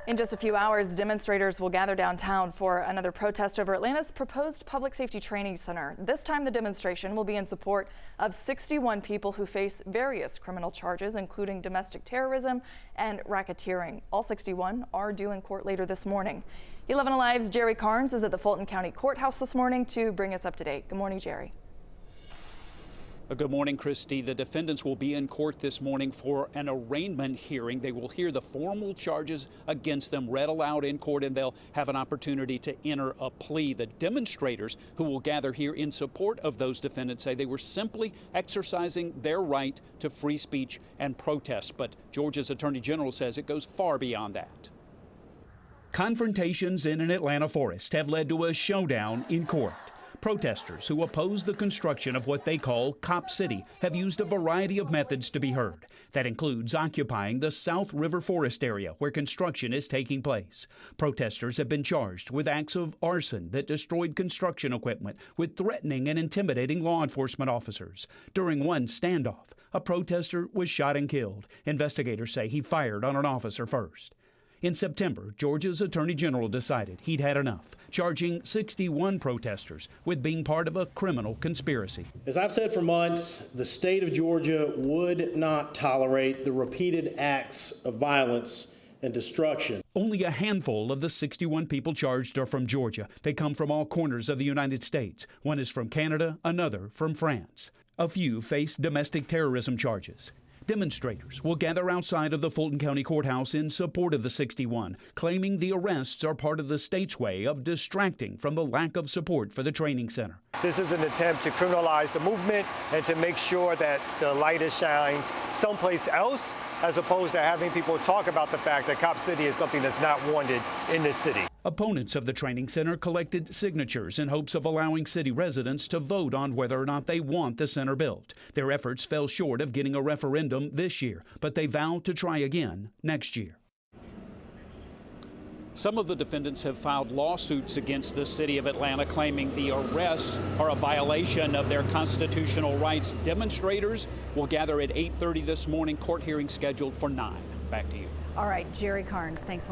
In just a few hours, demonstrators will gather downtown for another protest over Atlanta's proposed public safety training center. This time, the demonstration will be in support of 61 people who face various criminal charges, including domestic terrorism and racketeering. All 61 are due in court later this morning. 11 Alive's Jerry Carnes is at the Fulton County Courthouse this morning to bring us up to date. Good morning, Jerry. Good morning, Christy. The defendants will be in court this morning for an arraignment hearing. They will hear the formal charges against them read aloud in court, and they'll have an opportunity to enter a plea. The demonstrators who will gather here in support of those defendants say they were simply exercising their right to free speech and protest. But Georgia's Attorney General says it goes far beyond that. Confrontations in an Atlanta forest have led to a showdown in court. Protesters who oppose the construction of what they call Cop City have used a variety of methods to be heard. That includes occupying the South River Forest area where construction is taking place. Protesters have been charged with acts of arson that destroyed construction equipment, with threatening and intimidating law enforcement officers. During one standoff, a protester was shot and killed. Investigators say he fired on an officer first. In September, Georgia's Attorney General decided he'd had enough, charging 61 protesters with being part of a criminal conspiracy. As I've said for months, the state of Georgia would not tolerate the repeated acts of violence and destruction. Only a handful of the 61 people charged are from Georgia. They come from all corners of the United States. One is from Canada, another from France. A few face domestic terrorism charges. Demonstrators will gather outside of the Fulton County Courthouse in support of the 61, claiming the arrests are part of the state's way of distracting from the lack of support for the training center. This is an attempt to criminalize the movement and to make sure that the light is shined someplace else, as opposed to having people talk about the fact that Cop City is something that's not wanted in this city. Opponents of the training center collected signatures in hopes of allowing city residents to vote on whether or not they want the center built. Their efforts fell short of getting a referendum this year, but they vow to try again next year. Some of the defendants have filed lawsuits against the city of Atlanta, claiming the arrests are a violation of their constitutional rights. Demonstrators will gather at 8:30 this morning. Court hearing scheduled for 9. Back to you. All right, Jerry Carnes, thanks a lot.